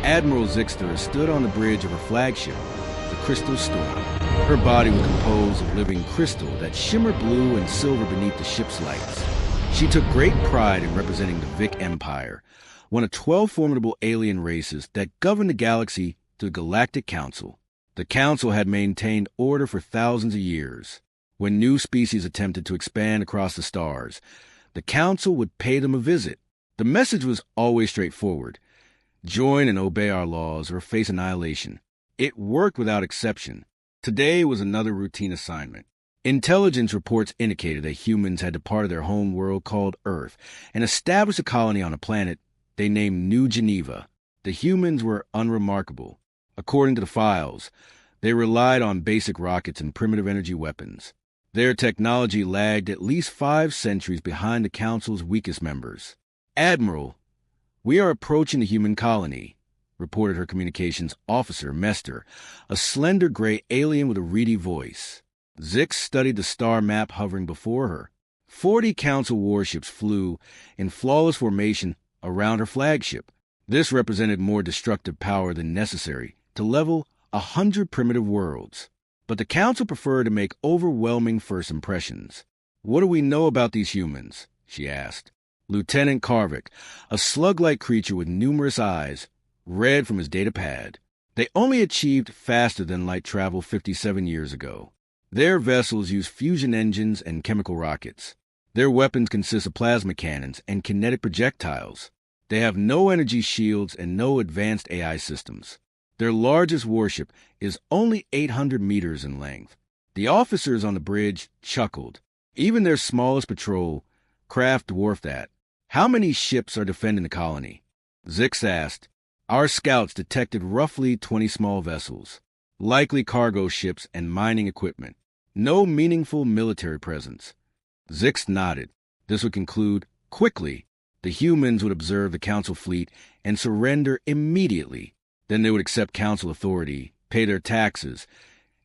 Admiral Zixter stood on the bridge of her flagship, the Crystal Storm. Her body was composed of living crystal that shimmered blue and silver beneath the ship's lights. She took great pride in representing the Vic Empire, one of 12 formidable alien races that governed the galaxy to the Galactic Council. The Council had maintained order for thousands of years. When new species attempted to expand across the stars, the Council would pay them a visit. The message was always straightforward. Join and obey our laws or face annihilation. It worked without exception. Today was another routine assignment. Intelligence reports indicated that humans had departed their home world called Earth and established a colony on a planet they named New Geneva. The humans were unremarkable. According to the files, they relied on basic rockets and primitive energy weapons. Their technology lagged at least 5 centuries behind the Council's weakest members. "Admiral, we are approaching the human colony," reported her communications officer, Mester, a slender gray alien with a reedy voice. Zix studied the star map hovering before her. 40 Council warships flew in flawless formation around her flagship. This represented more destructive power than necessary to level 100 primitive worlds. But the Council preferred to make overwhelming first impressions. "What do we know about these humans?" she asked. Lieutenant Karvik, a slug-like creature with numerous eyes, read from his data pad. They only achieved faster-than-light travel 57 years ago. Their vessels use fusion engines and chemical rockets. Their weapons consist of plasma cannons and kinetic projectiles. They have no energy shields and no advanced AI systems. Their largest warship is only 800 meters in length. The officers on the bridge chuckled. Even their smallest patrol craft dwarfed that. "How many ships are defending the colony?" Zix asked. "Our scouts detected roughly 20 small vessels, likely cargo ships and mining equipment. No meaningful military presence." Zix nodded. This would conclude quickly. The humans would observe the Council fleet and surrender immediately. Then they would accept Council authority, pay their taxes,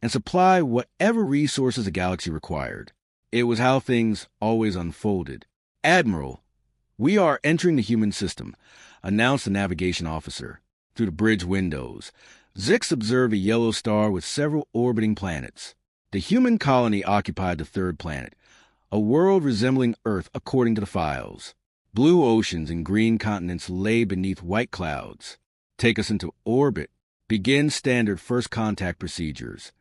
and supply whatever resources the galaxy required. It was how things always unfolded. "Admiral, we are entering the human system," announced the navigation officer. Through the bridge windows, Zix observed a yellow star with several orbiting planets. The human colony occupied the 3rd planet, a world resembling Earth according to the files. Blue oceans and green continents lay beneath white clouds. "Take us into orbit. Begin standard first contact procedures."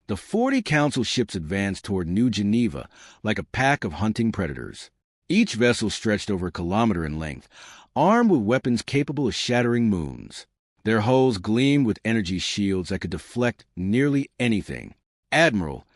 The 40 Council ships advanced toward New Geneva like a pack of hunting predators. Each vessel stretched over a kilometer in length, armed with weapons capable of shattering moons. Their hulls gleamed with energy shields that could deflect nearly anything. "Admiral,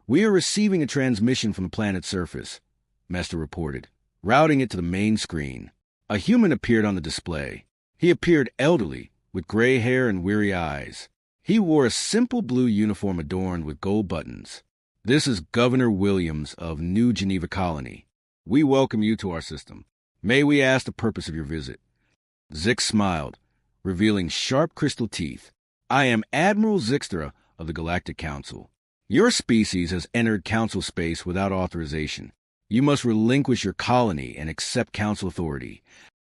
we are receiving a transmission from the planet's surface," Mester reported, routing it to the main screen. A human appeared on the display. He appeared elderly, with gray hair and weary eyes. He wore a simple blue uniform adorned with gold buttons. "This is Governor Williams of New Geneva Colony. We welcome you to our system. May we ask the purpose of your visit?" Zix smiled, revealing sharp crystal teeth. "I am Admiral Zixter of the Galactic Council. Your species has entered Council space without authorization. You must relinquish your colony and accept Council authority."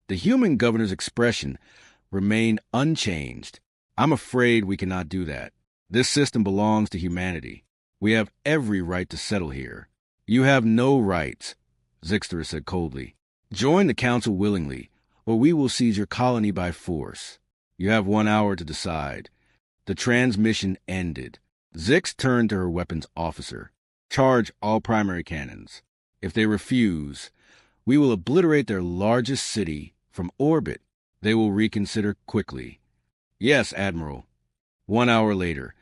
The human governor's expression remained unchanged. "I'm afraid we cannot do that. This system belongs to humanity. We have every right to settle here." "You have no rights," Zixter said coldly. "Join the Council willingly, or we will seize your colony by force. You have 1 hour to decide." The transmission ended. Zix turned to her weapons officer. "Charge all primary cannons. If they refuse, we will obliterate their largest city from orbit. They will reconsider quickly." "Yes, Admiral." 1 hour later,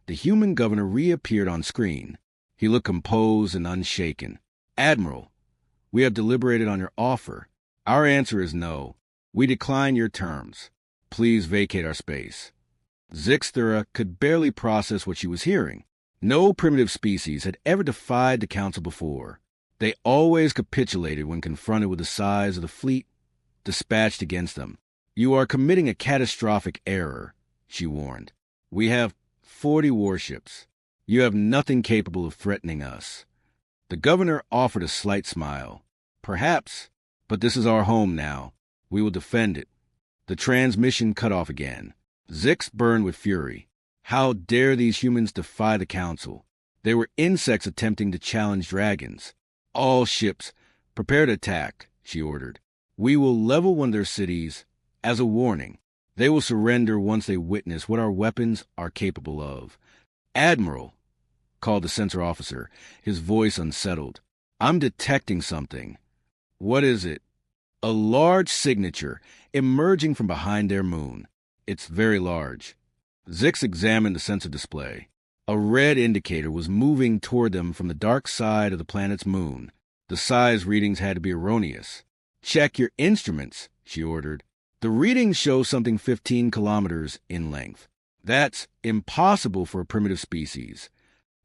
the human governor reappeared on screen. He looked composed and unshaken. "Admiral, we have deliberated on your offer. Our answer is no. We decline your terms. Please vacate our space." Zixter could barely process what she was hearing. No primitive species had ever defied the Council before. They always capitulated when confronted with the size of the fleet dispatched against them. "You are committing a catastrophic error," she warned. "We have 40 warships. You have nothing capable of threatening us." The governor offered a slight smile. "Perhaps, but this is our home now. We will defend it. The transmission cut off again. Zix burned with fury. How dare these humans defy the Council? They were insects attempting to challenge dragons. All ships, prepare to attack, she ordered. We will level one of their cities as a warning. They will surrender once they witness what our weapons are capable of. Admiral, called the sensor officer, his voice unsettled. I'm detecting something. What is it? A large signature emerging from behind their moon. It's very large. Zix examined the sensor display. A red indicator was moving toward them from the dark side of the planet's moon. The size readings had to be erroneous. Check your instruments, she ordered. The readings show something 15 kilometers in length. That's impossible for a primitive species.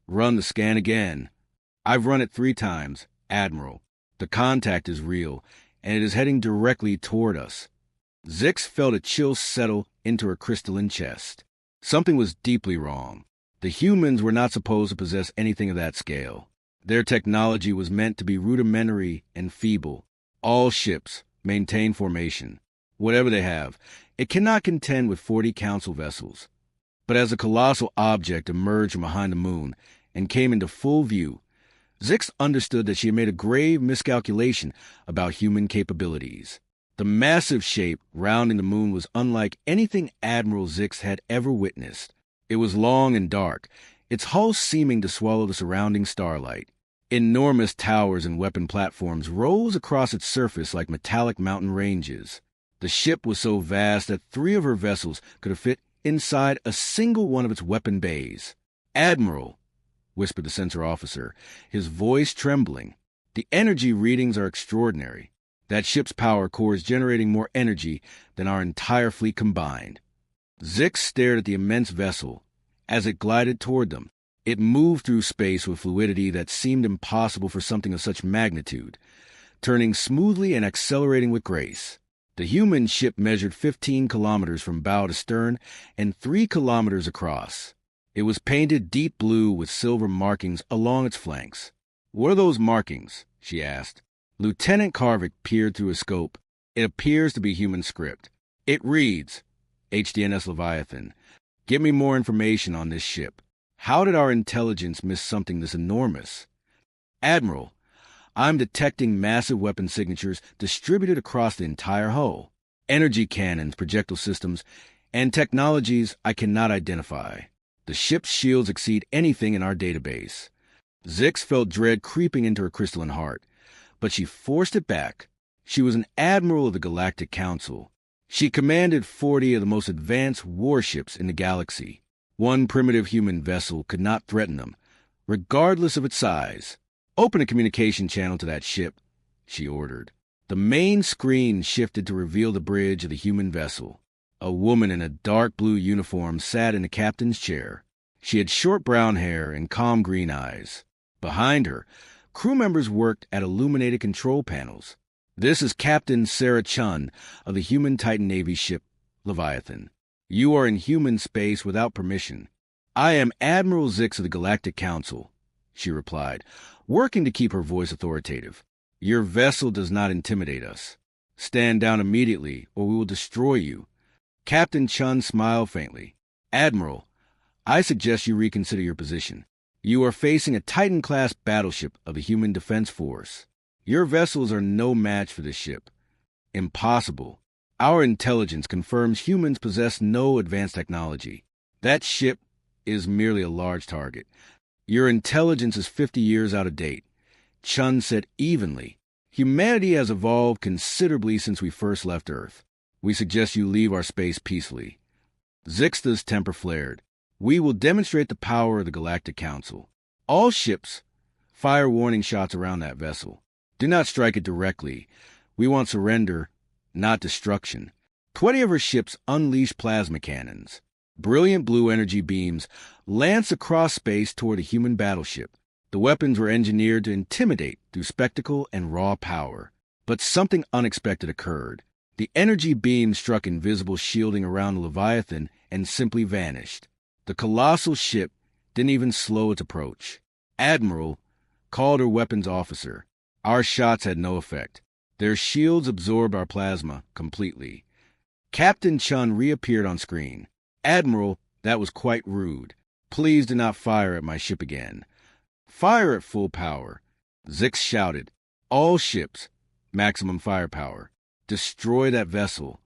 Run the scan again. I've run it 3 times, Admiral. The contact is real, and it is heading directly toward us. Zix felt a chill settle into her crystalline chest. Something was deeply wrong. The humans were not supposed to possess anything of that scale. Their technology was meant to be rudimentary and feeble. All ships maintain formation. Whatever they have, it cannot contend with 40 Council vessels. But as a colossal object emerged from behind the moon and came into full view, Zix understood that she had made a grave miscalculation about human capabilities. The massive shape rounding the moon was unlike anything Admiral Zix had ever witnessed. It was long and dark, its hull seeming to swallow the surrounding starlight. Enormous towers and weapon platforms rose across its surface like metallic mountain ranges. The ship was so vast that 3 of her vessels could have fit inside a single one of its weapon bays. Admiral, whispered the sensor officer, his voice trembling. The energy readings are extraordinary. That ship's power core is generating more energy than our entire fleet combined. Zix stared at the immense vessel. As it glided toward them, it moved through space with fluidity that seemed impossible for something of such magnitude, turning smoothly and accelerating with grace. The human ship measured 15 kilometers from bow to stern and 3 kilometers across. It was painted deep blue with silver markings along its flanks. "What are those markings?" she asked. Lieutenant Carvick peered through a scope. "It appears to be human script. It reads, HDNS Leviathan. Get me more information on this ship. How did our intelligence miss something this enormous?" "Admiral, I'm detecting massive weapon signatures distributed across the entire hull. Energy cannons, projectile systems, and technologies I cannot identify. The ship's shields exceed anything in our database." Zix felt dread creeping into her crystalline heart, but she forced it back. She was an admiral of the Galactic Council. She commanded 40 of the most advanced warships in the galaxy. One primitive human vessel could not threaten them, regardless of its size. "Open a communication channel to that ship," she ordered. The main screen shifted to reveal the bridge of the human vessel. A woman in a dark blue uniform sat in the captain's chair. She had short brown hair and calm green eyes. Behind her, crew members worked at illuminated control panels. "This is Captain Sarah Chun of the human Titan Navy ship, Leviathan. You are in human space without permission." "I am Admiral Zix of the Galactic Council," she replied, working to keep her voice authoritative. "Your vessel does not intimidate us. Stand down immediately, or we will destroy you." Captain Chun smiled faintly. "Admiral, I suggest you reconsider your position. You are facing a Titan-Class Battleship of the Human Defense Force. Your vessels are no match for this ship. Impossible. Our intelligence confirms humans possess no advanced technology. That ship is merely a large target. Your intelligence is 50 years out of date." Chun said evenly, "Humanity has evolved considerably since we first left Earth. We suggest you leave our space peacefully." Zixta's temper flared. "We will demonstrate the power of the Galactic Council. All ships, fire warning shots around that vessel. Do not strike it directly. We want surrender, not destruction." 20 of her ships unleashed plasma cannons. Brilliant blue energy beams lanced across space toward a human battleship. The weapons were engineered to intimidate through spectacle and raw power. But something unexpected occurred. The energy beam struck invisible shielding around the Leviathan and simply vanished. The colossal ship didn't even slow its approach. "Admiral," called her weapons officer. "Our shots had no effect. Their shields absorbed our plasma completely." Captain Chun reappeared on screen. "Admiral, that was quite rude. Please do not fire at my ship again." "Fire at full power." Zix shouted. "All ships, maximum firepower. Destroy that vessel."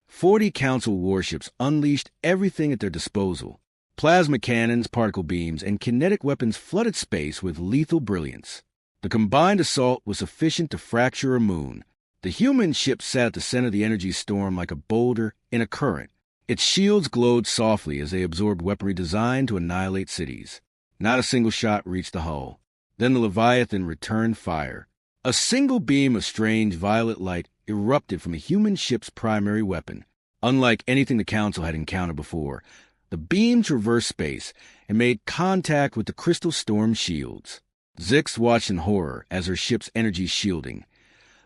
40 Council warships unleashed everything at their disposal. Plasma cannons, particle beams, and kinetic weapons flooded space with lethal brilliance. The combined assault was sufficient to fracture a moon. The human ship sat at the center of the energy storm like a boulder in a current. Its shields glowed softly as they absorbed weaponry designed to annihilate cities. Not a single shot reached the hull. Then the Leviathan returned fire. A single beam of strange violet light erupted from the human ship's primary weapon. Unlike anything the Council had encountered before, the beam traversed space and made contact with the crystal storm shields. Zix watched in horror as her ship's energy shielding,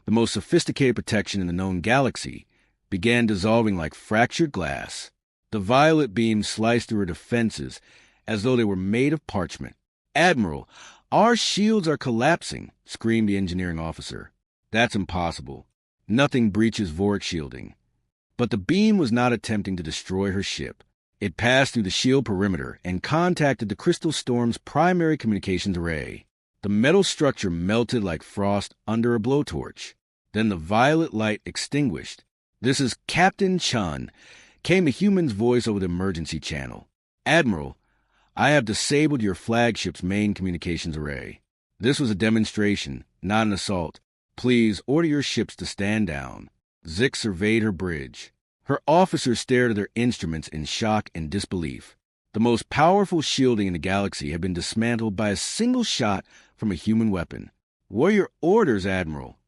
the most sophisticated protection in the known galaxy, began dissolving like fractured glass. The violet beam sliced through her defenses as though they were made of parchment. "Admiral, our shields are collapsing," screamed the engineering officer. "That's impossible. Nothing breaches Voric shielding." But the beam was not attempting to destroy her ship. It passed through the shield perimeter and contacted the crystal storm's primary communications array. The metal structure melted like frost under a blowtorch. Then the violet light extinguished. "This is Captain Chun," came the human's voice over the emergency channel. "Admiral, I have disabled your flagship's main communications array." This was a demonstration, not an assault. "Please order your ships to stand down." Zix surveyed her bridge. Her officers stared at their instruments in shock and disbelief. The most powerful shielding in the galaxy had been dismantled by a single shot from a human weapon. "What are your orders, Admiral?"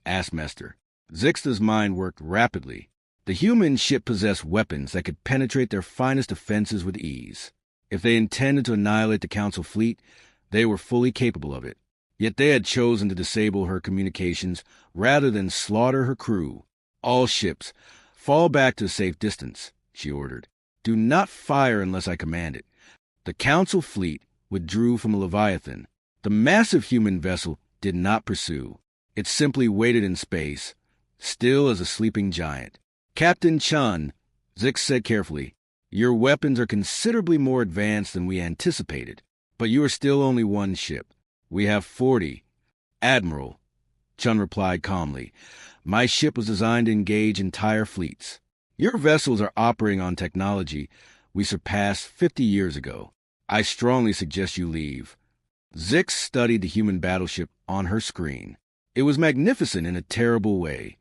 asked Mester. Zix's mind worked rapidly. The human ship possessed weapons that could penetrate their finest defenses with ease. If they intended to annihilate the Council fleet, they were fully capable of it. Yet they had chosen to disable her communications rather than slaughter her crew. "All ships, fall back to a safe distance," she ordered. "Do not fire unless I command it." The Council fleet withdrew from the Leviathan. The massive human vessel did not pursue. It simply waited in space, still as a sleeping giant. "Captain Chun," Zix said carefully, "your weapons are considerably more advanced than we anticipated, but you are still only one ship. We have 40. "Admiral," Chun replied calmly, "my ship was designed to engage entire fleets. Your vessels are operating on technology we surpassed 50 years ago. I strongly suggest you leave." Zix studied the human battleship on her screen. It was magnificent in a terrible way,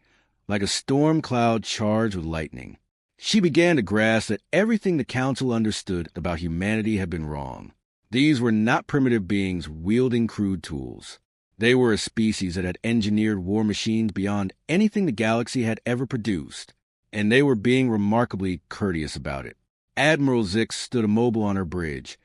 like a storm cloud charged with lightning. She began to grasp that everything the Council understood about humanity had been wrong. These were not primitive beings wielding crude tools. They were a species that had engineered war machines beyond anything the galaxy had ever produced, and they were being remarkably courteous about it. Admiral Zix stood immobile on her bridge,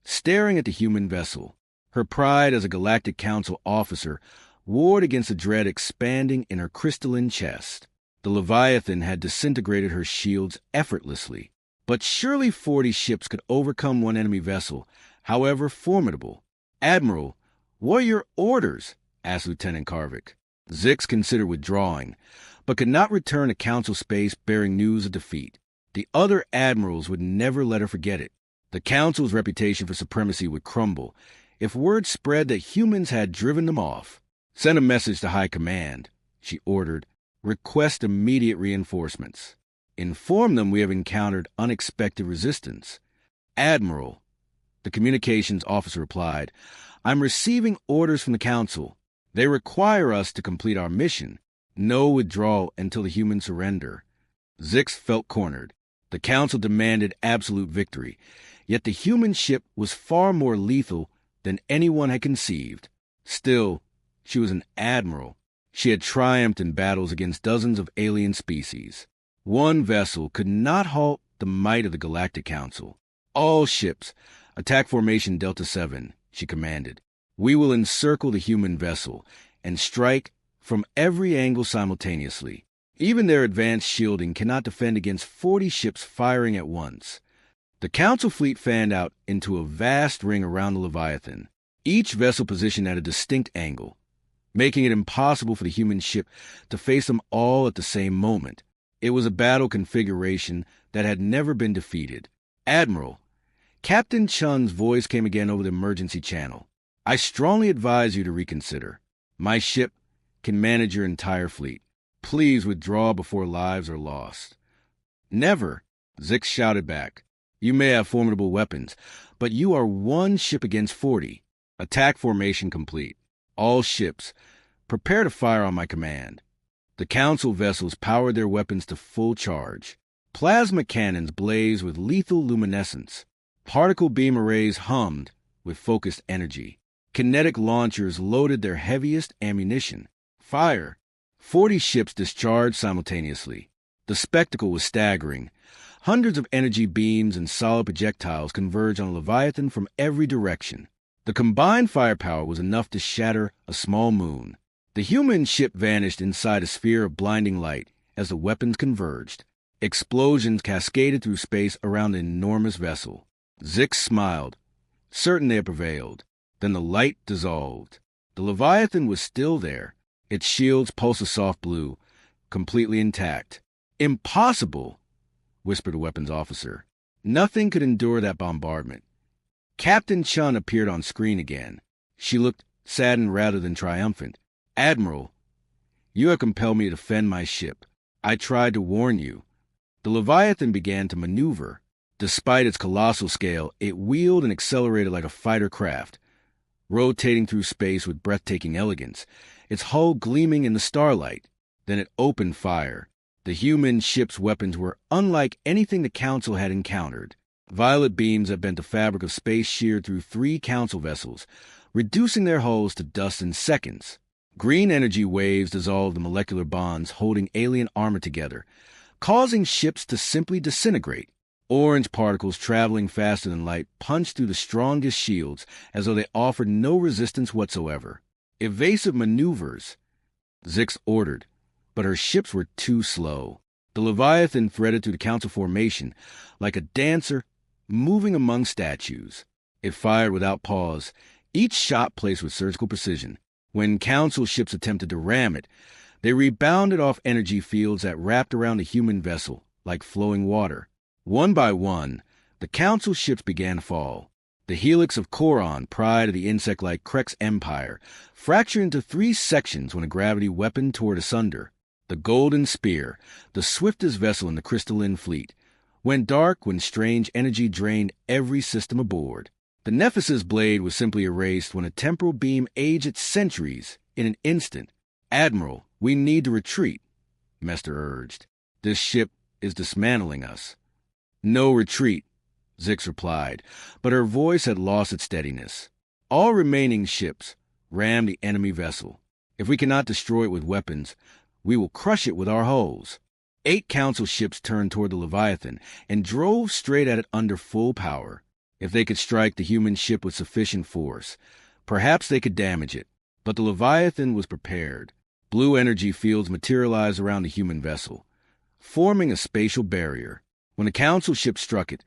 staring at the human vessel. Her pride as a Galactic Council officer warred against the dread expanding in her crystalline chest. The Leviathan had disintegrated her shields effortlessly. But surely 40 ships could overcome one enemy vessel, however formidable. "Admiral, what are your orders?" asked Lieutenant Karvik. Zix considered withdrawing, but could not return to Council space bearing news of defeat. The other admirals would never let her forget it. The Council's reputation for supremacy would crumble if word spread that humans had driven them off. "Send a message to High Command," she ordered. "Request immediate reinforcements. Inform them we have encountered unexpected resistance." "Admiral," the communications officer replied, "I'm receiving orders from the Council. They require us to complete our mission. No withdrawal until the humans surrender." Zix felt cornered. The Council demanded absolute victory, yet the human ship was far more lethal than anyone had conceived. Still, she was an admiral. She had triumphed in battles against dozens of alien species. One vessel could not halt the might of the Galactic Council. "All ships, attack formation Delta 7, she commanded. "We will encircle the human vessel and strike from every angle simultaneously. Even their advanced shielding cannot defend against 40 ships firing at once." The Council fleet fanned out into a vast ring around the Leviathan, each vessel positioned at a distinct angle, making it impossible for the human ship to face them all at the same moment. It was a battle configuration that had never been defeated. "Admiral," Captain Chun's voice came again over the emergency channel. "I strongly advise you to reconsider. My ship can manage your entire fleet. Please withdraw before lives are lost." "Never," Zix shouted back. "You may have formidable weapons, but you are one ship against 40. Attack formation complete. All ships, prepare to fire on my command." The Council vessels powered their weapons to full charge. Plasma cannons blazed with lethal luminescence. Particle beam arrays hummed with focused energy. Kinetic launchers loaded their heaviest ammunition. Fire! 40 ships discharged simultaneously. The spectacle was staggering. Hundreds of energy beams and solid projectiles converged on Leviathan from every direction. The combined firepower was enough to shatter a small moon. The human ship vanished inside a sphere of blinding light as the weapons converged. Explosions cascaded through space around the enormous vessel. Zix smiled, certain they had prevailed. Then the light dissolved. The Leviathan was still there, its shields pulsed a soft blue, completely intact. "Impossible," whispered a weapons officer. "Nothing could endure that bombardment." Captain Chun appeared on screen again. She looked saddened rather than triumphant. "Admiral, you have compelled me to defend my ship. I tried to warn you." The Leviathan began to maneuver. Despite its colossal scale, it wheeled and accelerated like a fighter craft, rotating through space with breathtaking elegance, its hull gleaming in the starlight. Then it opened fire. The human ship's weapons were unlike anything the Council had encountered. Violet beams that bent the fabric of space sheared through 3 Council vessels, reducing their hulls to dust in seconds. Green energy waves dissolved the molecular bonds holding alien armor together, causing ships to simply disintegrate. Orange particles traveling faster than light punched through the strongest shields as though they offered no resistance whatsoever. "Evasive maneuvers," Zix ordered, but her ships were too slow. The Leviathan threaded through the Council formation like a dancer moving among statues. It fired without pause, each shot placed with surgical precision. When Council ships attempted to ram it, they rebounded off energy fields that wrapped around the human vessel like flowing water. One by one, the Council ships began to fall. The helix of Choron, pride of the insect-like Krex Empire, fractured into 3 sections when a gravity weapon tore it asunder. The Golden Spear, the swiftest vessel in the crystalline fleet, went dark when strange energy drained every system aboard. The Nephis' blade was simply erased when a temporal beam aged its centuries in an instant. "Admiral, we need to retreat," Mester urged. "This ship is dismantling us." "No retreat," Zix replied, but her voice had lost its steadiness. "All remaining ships ram the enemy vessel. If we cannot destroy it with weapons, we will crush it with our hulls." 8 Council ships turned toward the Leviathan and drove straight at it under full power. If they could strike the human ship with sufficient force, perhaps they could damage it. But the Leviathan was prepared. Blue energy fields materialized around the human vessel, forming a spatial barrier. When the Council ship struck it,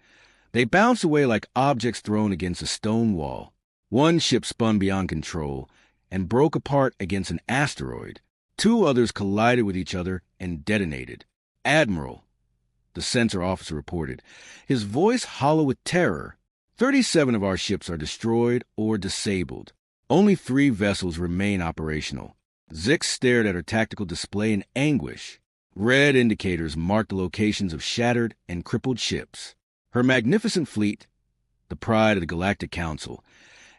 they bounced away like objects thrown against a stone wall. One ship spun beyond control and broke apart against an asteroid. 2 others collided with each other and detonated. "Admiral," the sensor officer reported, his voice hollow with terror, 37 of our ships are destroyed or disabled. Only 3 vessels remain operational. Zix stared at her tactical display in anguish. Red indicators marked the locations of shattered and crippled ships. Her magnificent fleet, the pride of the Galactic Council,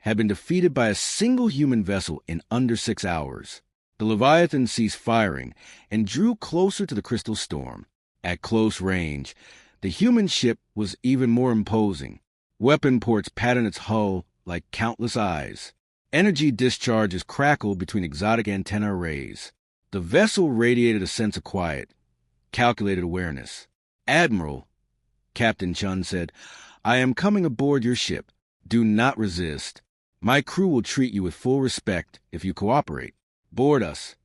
had been defeated by a single human vessel in under 6 hours. The Leviathan ceased firing and drew closer to the crystal storm. At close range, the human ship was even more imposing. Weapon ports patterned its hull like countless eyes. Energy discharges crackled between exotic antenna arrays. The vessel radiated a sense of quiet, calculated awareness. "Admiral," Captain Chun said, "I am coming aboard your ship. Do not resist. My crew will treat you with full respect if you cooperate. Board us."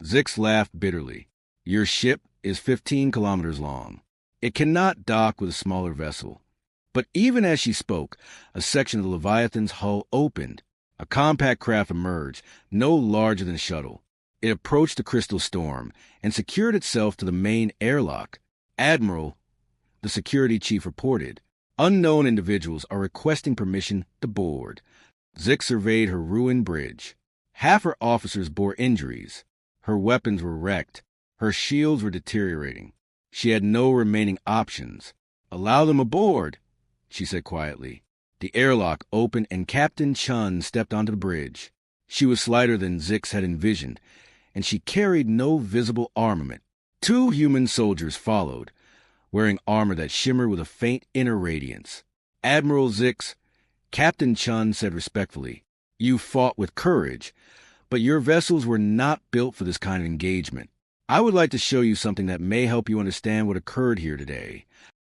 Zix laughed bitterly. "Your ship is 15 kilometers long. It cannot dock with a smaller vessel." But even as she spoke, a section of the Leviathan's hull opened. A compact craft emerged, no larger than a shuttle. It approached the crystal storm and secured itself to the main airlock. "Admiral," the security chief reported, "unknown individuals are requesting permission to board." Zix surveyed her ruined bridge. Half her officers bore injuries. Her weapons were wrecked. Her shields were deteriorating. She had no remaining options. "Allow them aboard," she said quietly. The airlock opened and Captain Chun stepped onto the bridge. She was slighter than Zix had envisioned, and she carried no visible armament. 2 human soldiers followed, wearing armor that shimmered with a faint inner radiance. "Admiral Zix," Captain Chun said respectfully, "you fought with courage, but your vessels were not built for this kind of engagement. I would like to show you something that may help you understand what occurred here today."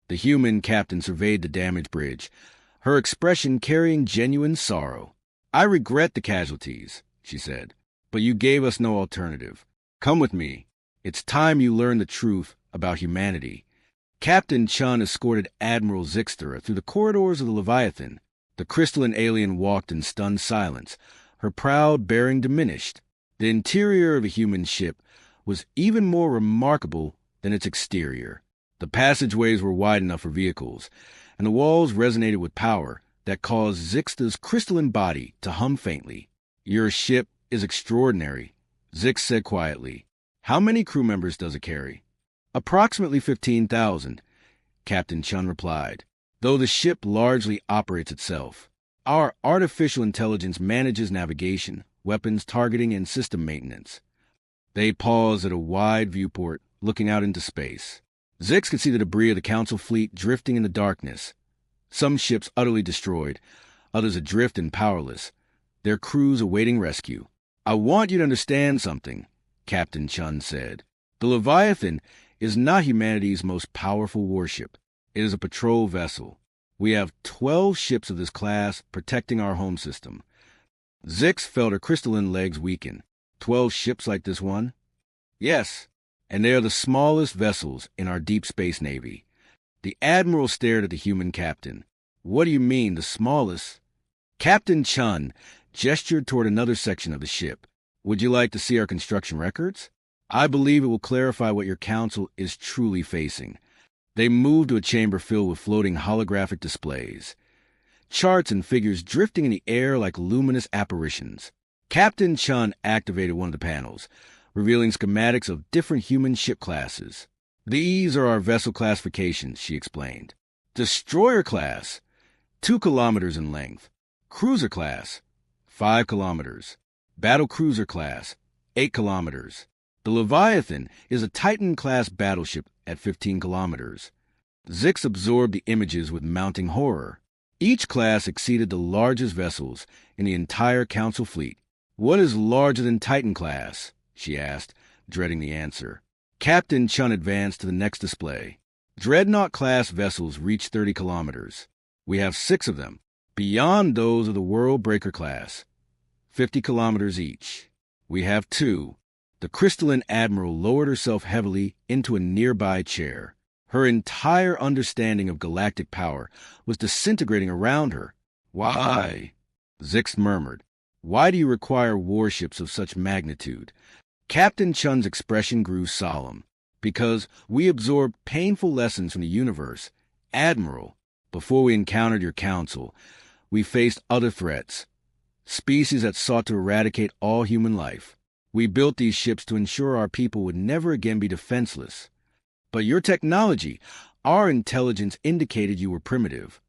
The human captain surveyed the damaged bridge, her expression carrying genuine sorrow. "I regret the casualties," she said, "but you gave us no alternative. Come with me. It's time you learned the truth about humanity." Captain Chun escorted Admiral Zixter through the corridors of the Leviathan. The crystalline alien walked in stunned silence, her proud bearing diminished. The interior of a human ship was even more remarkable than its exterior. The passageways were wide enough for vehicles, and the walls resonated with power that caused Zixta's crystalline body to hum faintly. "Your ship is extraordinary," Zix said quietly. "How many crew members does it carry?" "Approximately 15,000, Captain Chun replied, "though the ship largely operates itself. Our artificial intelligence manages navigation, weapons targeting, and system maintenance." They paused at a wide viewport, looking out into space. Zix could see the debris of the Council fleet drifting in the darkness. Some ships utterly destroyed, others adrift and powerless, their crews awaiting rescue. "I want you to understand something," Captain Chun said. "The Leviathan is not humanity's most powerful warship. It is a patrol vessel. We have 12 ships of this class protecting our home system." Zix felt her crystalline legs weaken. 12 ships like this one? "Yes, and they are the smallest vessels in our deep space navy." The Admiral stared at the human captain. "What do you mean, the smallest?" Captain Chun gestured toward another section of the ship. "Would you like to see our construction records? I believe it will clarify what your council is truly facing." They moved to a chamber filled with floating holographic displays, charts and figures drifting in the air like luminous apparitions. Captain Chun activated one of the panels, revealing schematics of different human ship classes. "These are our vessel classifications," she explained. "Destroyer class, 2 kilometers in length. Cruiser class, 5 kilometers. Battle cruiser class, 8 kilometers. The Leviathan is a Titan-Class Battleship at 15 kilometers." Zix absorbed the images with mounting horror. Each class exceeded the largest vessels in the entire Council fleet. "What is larger than Titan-Class?" she asked, dreading the answer. Captain Chun advanced to the next display. Dreadnought-class vessels reach 30 kilometers. We have 6 of them, beyond those of the World Breaker class, 50 kilometers each. We have 2. The crystalline admiral lowered herself heavily into a nearby chair. Her entire understanding of galactic power was disintegrating around her. "Why?" Zix murmured. "Why do you require warships of such magnitude?" Captain Chun's expression grew solemn. "Because we absorbed painful lessons from the universe. Admiral, before we encountered your council, we faced other threats, species that sought to eradicate all human life. We built these ships to ensure our people would never again be defenseless. But your technology, our intelligence indicated you were primitive.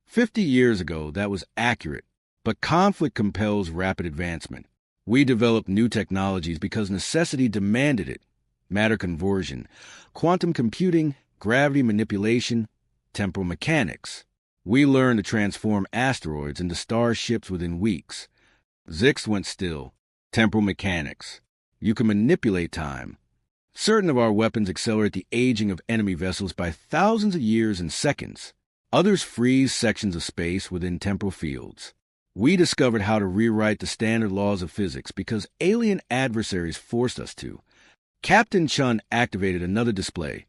50 years ago, that was accurate, but conflict compels rapid advancement. We developed new technologies because necessity demanded it. Matter conversion, quantum computing, gravity manipulation, temporal mechanics. We learned to transform asteroids into starships within weeks." Zix went still. "Temporal mechanics. You can manipulate time. Certain of our weapons accelerate the aging of enemy vessels by thousands of years in seconds. Others freeze sections of space within temporal fields. We discovered how to rewrite the standard laws of physics because alien adversaries forced us to." Captain Chun activated another display,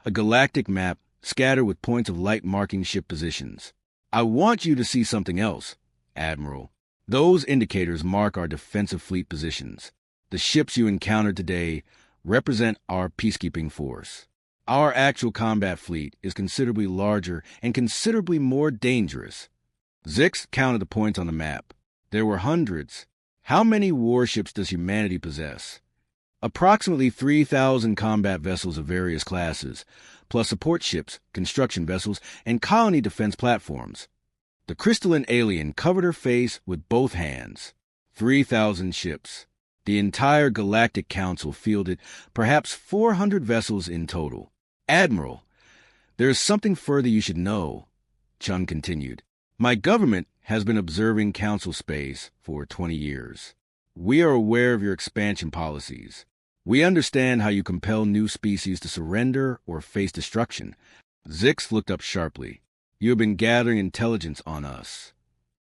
a galactic map scattered with points of light marking ship positions. "I want you to see something else, Admiral. Those indicators mark our defensive fleet positions. The ships you encountered today represent our peacekeeping force. Our actual combat fleet is considerably larger and considerably more dangerous. Zix counted the points on the map. There were hundreds. How many warships does humanity possess? Approximately 3,000 combat vessels of various classes, plus support ships, construction vessels, and colony defense platforms. The crystalline alien covered her face with both hands. 3,000 ships. The entire Galactic Council fielded perhaps 400 vessels in total. Admiral, there is something further you should know, Chun continued. My government has been observing Council space for 20 years. We are aware of your expansion policies. We understand how you compel new species to surrender or face destruction. Zix looked up sharply. You have been gathering intelligence on us.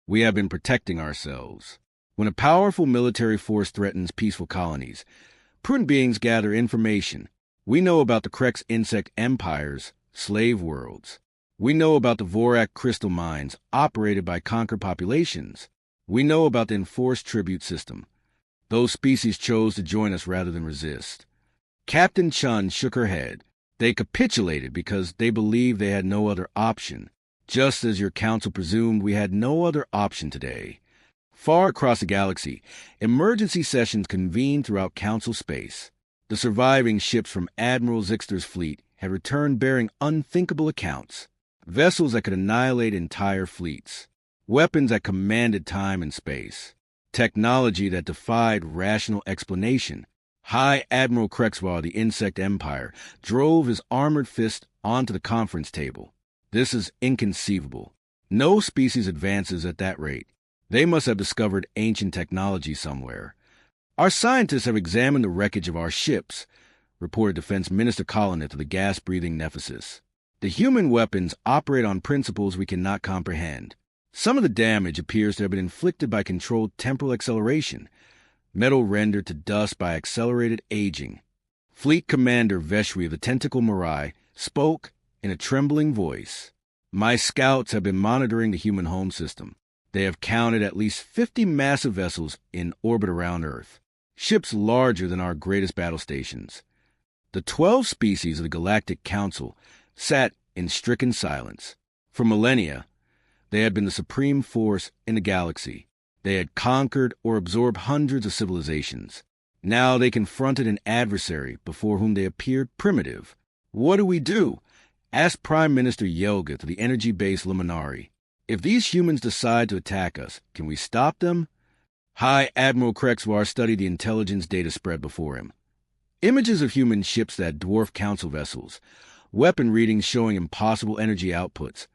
We have been protecting ourselves. When a powerful military force threatens peaceful colonies, prudent beings gather information. We know about the Krex insect empires, slave worlds. We know about the Vorak crystal mines operated by conquered populations. We know about the enforced tribute system. Those species chose to join us rather than resist. Captain Chun shook her head. They capitulated because they believed they had no other option, just as your council presumed we had no other option today. Far across the galaxy, emergency sessions convened throughout council space. The surviving ships from Admiral Zixter's fleet had returned bearing unthinkable accounts. Vessels that could annihilate entire fleets. Weapons that commanded time and space. Technology that defied rational explanation. High Admiral Krexwar of the Insect Empire drove his armored fist onto the conference table. This is inconceivable. No species advances at that rate. They must have discovered ancient technology somewhere. Our scientists have examined the wreckage of our ships, reported Defense Minister Colonith of the gas-breathing Nephesis. The human weapons operate on principles we cannot comprehend. Some of the damage appears to have been inflicted by controlled temporal acceleration, metal rendered to dust by accelerated aging. Fleet Commander Veshri of the Tentacle Mirai spoke in a trembling voice. My scouts have been monitoring the human home system. They have counted at least 50 massive vessels in orbit around Earth, ships larger than our greatest battle stations. The 12 species of the Galactic Council sat in stricken silence. For millennia, they had been the supreme force in the galaxy. They had conquered or absorbed hundreds of civilizations. Now they confronted an adversary before whom they appeared primitive. What do we do? Asked Prime Minister Yelgith of the energy-based Luminari. If these humans decide to attack us, can we stop them? High Admiral Krexwar studied the intelligence data spread before him. Images of human ships that dwarf council vessels. Weapon readings showing impossible energy outputs.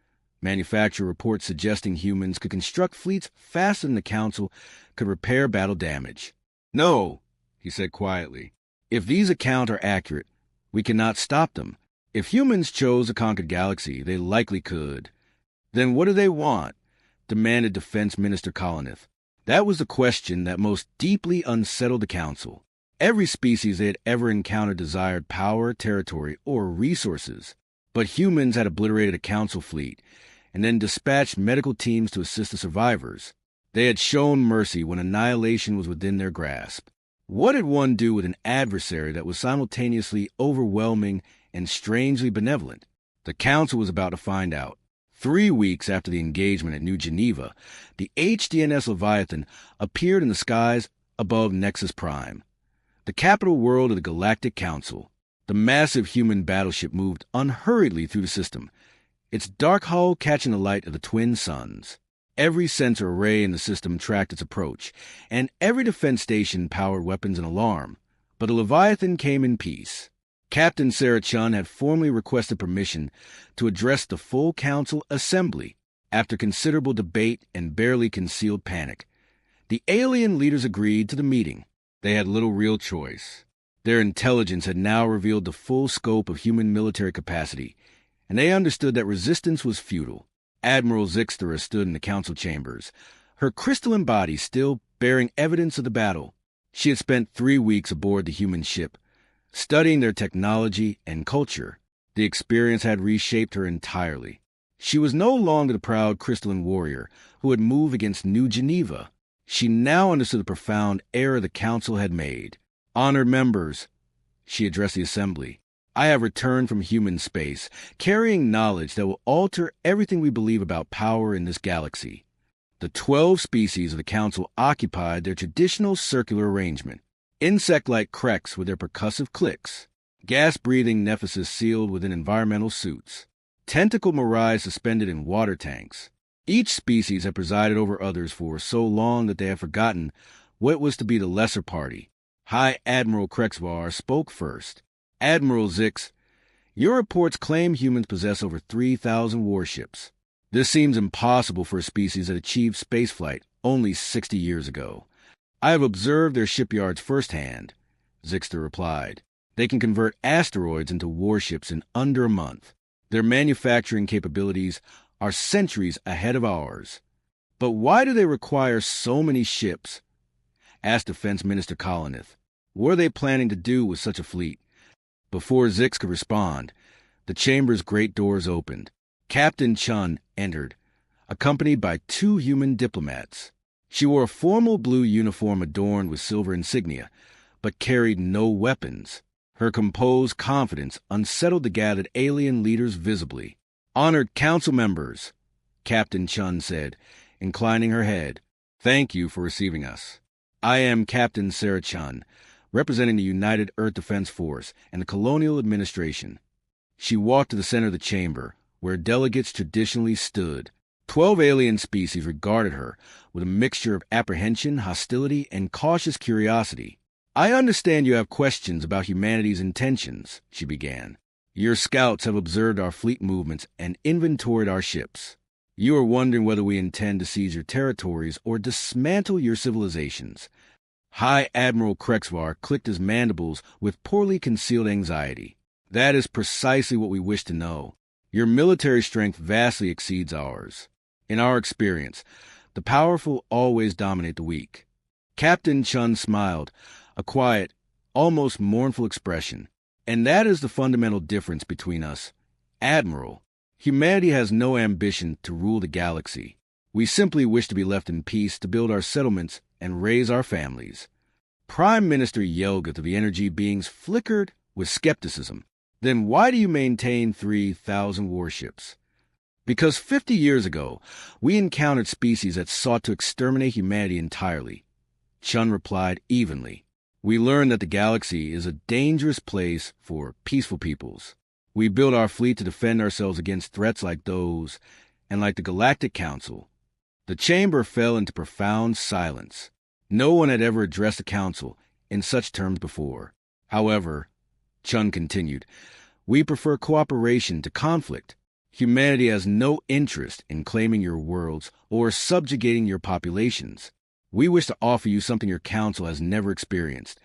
Manufacturer reports suggesting humans could construct fleets faster than the Council could repair battle damage. No, he said quietly. If these accounts are accurate, we cannot stop them. If humans chose to conquer the galaxy, they likely could. Then what do they want? Demanded Defense Minister Colonith. That was the question that most deeply unsettled the Council. Every species they had ever encountered desired power, territory, or resources. But humans had obliterated a council fleet, and then dispatched medical teams to assist the survivors. They had shown mercy when annihilation was within their grasp. What did one do with an adversary that was simultaneously overwhelming and strangely benevolent? The council was about to find out. 3 weeks after the engagement at New Geneva, the HDNS Leviathan appeared in the skies above Nexus Prime, the capital world of the Galactic Council. The massive human battleship moved unhurriedly through the system, its dark hull catching the light of the twin suns. Every sensor array in the system tracked its approach, and every defense station powered weapons and alarm. But the Leviathan came in peace. Captain Sarah Chun had formally requested permission to address the full council assembly. After considerable debate and barely concealed panic, the alien leaders agreed to the meeting. They had little real choice. Their intelligence had now revealed the full scope of human military capacity, and they understood that resistance was futile. Admiral Zixter stood in the council chambers, her crystalline body still bearing evidence of the battle. She had spent 3 weeks aboard the human ship, studying their technology and culture. The experience had reshaped her entirely. She was no longer the proud crystalline warrior who had moved against New Geneva. She now understood the profound error the Council had made. "Honored members," she addressed the assembly, "I have returned from human space, carrying knowledge that will alter everything we believe about power in this galaxy." The 12 species of the Council occupied their traditional circular arrangement. Insect-like Kreks with their percussive clicks, gas-breathing Nephesis sealed within environmental suits, tentacle Mirai suspended in water tanks. Each species had presided over others for so long that they had forgotten what was to be the lesser party. High Admiral Krexvar spoke first. "Admiral Zix, your reports claim humans possess over 3,000 warships. This seems impossible for a species that achieved spaceflight only 60 years ago." "I have observed their shipyards firsthand," Zixter replied. "They can convert asteroids into warships in under a month. Their manufacturing capabilities are centuries ahead of ours." "But why do they require so many ships?" asked Defense Minister Kolonith. "What are they planning to do with such a fleet?" Before Zix could respond, the chamber's great doors opened. Captain Chun entered, accompanied by 2 human diplomats. She wore a formal blue uniform adorned with silver insignia, but carried no weapons. Her composed confidence unsettled the gathered alien leaders visibly. "Honored council members," Captain Chun said, inclining her head, "thank you for receiving us. I am Captain Sarah Chun, representing the United Earth Defense Force and the Colonial Administration." She walked to the center of the chamber, where delegates traditionally stood. 12 alien species regarded her with a mixture of apprehension, hostility, and cautious curiosity. "I understand you have questions about humanity's intentions," she began. "Your scouts have observed our fleet movements and inventoried our ships. You are wondering whether we intend to seize your territories or dismantle your civilizations." High Admiral Krexvar clicked his mandibles with poorly concealed anxiety. "That is precisely what we wish to know. Your military strength vastly exceeds ours. In our experience, the powerful always dominate the weak." Captain Chun smiled, a quiet, almost mournful expression. "And that is the fundamental difference between us. Admiral, humanity has no ambition to rule the galaxy. We simply wish to be left in peace to build our settlements and raise our families." Prime Minister Yelgith of the Energy Beings flickered with skepticism. "Then why do you maintain 3,000 warships?" "Because 50 years ago, we encountered species that sought to exterminate humanity entirely," Chun replied evenly. "We learned that the galaxy is a dangerous place for peaceful peoples. We built our fleet to defend ourselves against threats like those, and like the Galactic Council." The chamber fell into profound silence. No one had ever addressed the council in such terms before. "However," Chun continued, "we prefer cooperation to conflict. Humanity has no interest in claiming your worlds or subjugating your populations. We wish to offer you something your council has never experienced: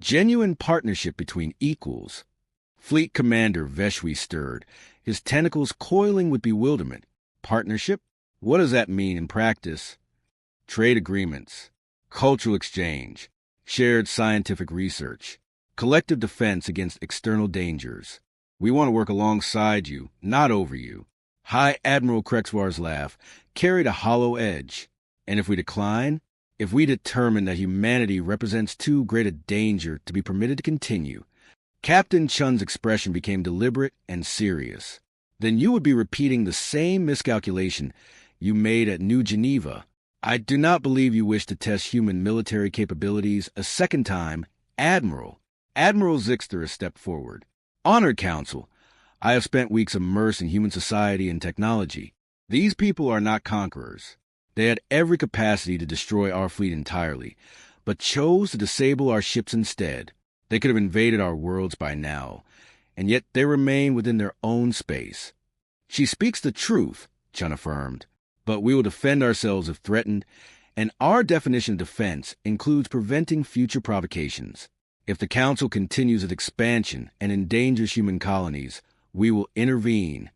genuine partnership between equals." Fleet Commander Veshwi stirred, his tentacles coiling with bewilderment. "Partnership? What does that mean in practice?" "Trade agreements, cultural exchange, shared scientific research, collective defense against external dangers. We want to work alongside you, not over you." High Admiral Krexvar's laugh carried a hollow edge. "And if we decline? If we determine that humanity represents too great a danger to be permitted to continue?" Captain Chun's expression became deliberate and serious. "Then you would be repeating the same miscalculation you made at New Geneva. I do not believe you wish to test human military capabilities a second time, Admiral." Admiral Zixter stepped forward. "Honored Council, I have spent weeks immersed in human society and technology. These people are not conquerors. They had every capacity to destroy our fleet entirely, but chose to disable our ships instead. They could have invaded our worlds by now, and yet they remain within their own space." "She speaks the truth," Chun affirmed, "but we will defend ourselves if threatened, and our definition of defense includes preventing future provocations. If the Council continues its expansion and endangers human colonies, we will intervene."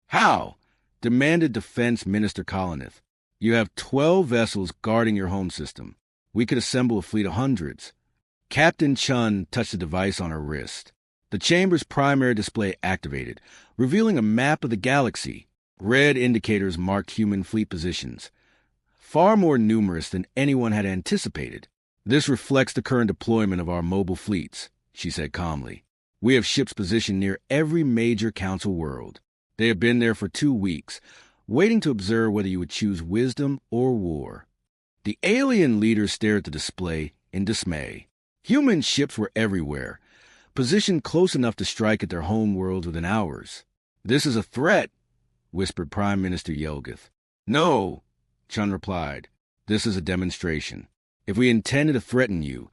"How?" demanded Defense Minister Kolonith. "You have 12 vessels guarding your home system. We could assemble a fleet of hundreds." Captain Chun touched the device on her wrist. The chamber's primary display activated, revealing a map of the galaxy. Red indicators marked human fleet positions. far more numerous than anyone had anticipated. "This reflects the current deployment of our mobile fleets," she said calmly. "We have ships positioned near every major council world. They have been there for 2 weeks, waiting to observe whether you would choose wisdom or war." The alien leaders stared at the display in dismay. Human ships were everywhere, positioned close enough to strike at their home worlds within hours. "This is a threat," whispered Prime Minister Yelgith. "No," Chun replied. "This is a demonstration. If we intended to threaten you,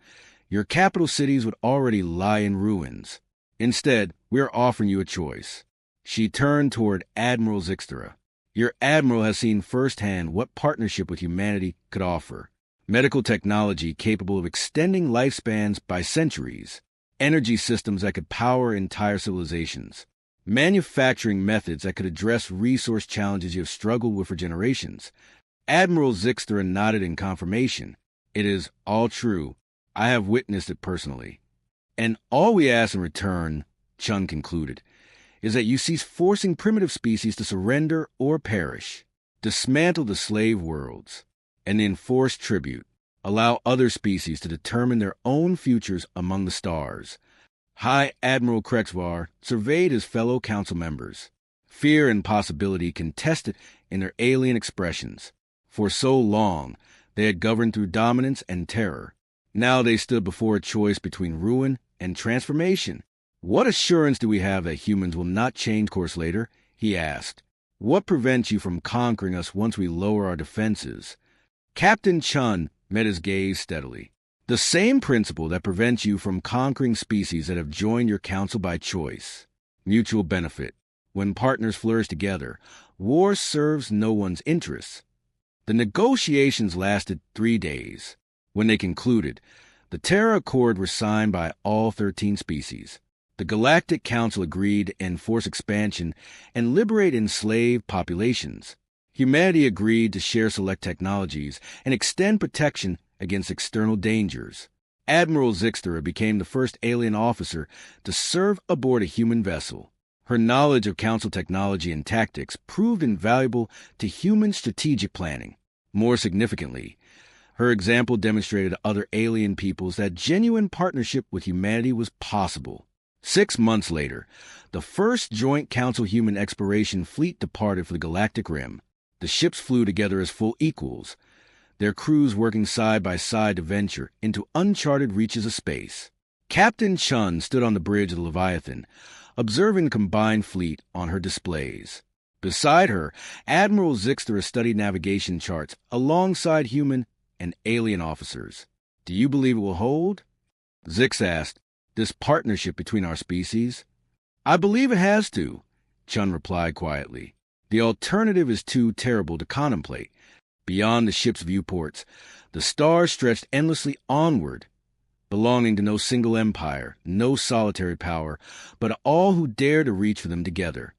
your capital cities would already lie in ruins. Instead, we are offering you a choice." She turned toward Admiral Zixtera. "Your admiral has seen firsthand what partnership with humanity could offer. Medical technology capable of extending lifespans by centuries, energy systems that could power entire civilizations, manufacturing methods that could address resource challenges you have struggled with for generations." Admiral Zixtera nodded in confirmation. "It is all true. I have witnessed it personally. And all we ask in return," Chun concluded, "is that you cease forcing primitive species to surrender or perish. Dismantle the slave worlds and enforce tribute. Allow other species to determine their own futures among the stars." High Admiral Krexvar surveyed his fellow council members. Fear and possibility contested in their alien expressions. For so long, they had governed through dominance and terror. Now they stood before a choice between ruin and transformation. "What assurance do we have that humans will not change course later?" he asked. "What prevents you from conquering us once we lower our defenses?" Captain Chun met his gaze steadily. "The same principle that prevents you from conquering species that have joined your council by choice. Mutual benefit. When partners flourish together, war serves no one's interests." The negotiations lasted 3 days. When they concluded, the Terra Accord was signed by all 13 species. The Galactic Council agreed to enforce expansion and liberate enslaved populations. Humanity agreed to share select technologies and extend protection against external dangers. Admiral Zixtera became the first alien officer to serve aboard a human vessel. Her knowledge of Council technology and tactics proved invaluable to human strategic planning. More significantly, her example demonstrated to other alien peoples that genuine partnership with humanity was possible. 6 months later, the first joint Council human exploration fleet departed for the Galactic Rim. The ships flew together as full equals, their crews working side by side to venture into uncharted reaches of space. Captain Chun stood on the bridge of the Leviathan, observing the combined fleet on her displays. Beside her, Admiral Zixtera studied navigation charts alongside human and alien officers. "Do you believe it will hold?" Zix asked. "This partnership between our species?" "I believe it has to," Chun replied quietly. "The alternative is too terrible to contemplate." Beyond the ship's viewports, the stars stretched endlessly onward, belonging to no single empire, no solitary power, but all who dare to reach for them together.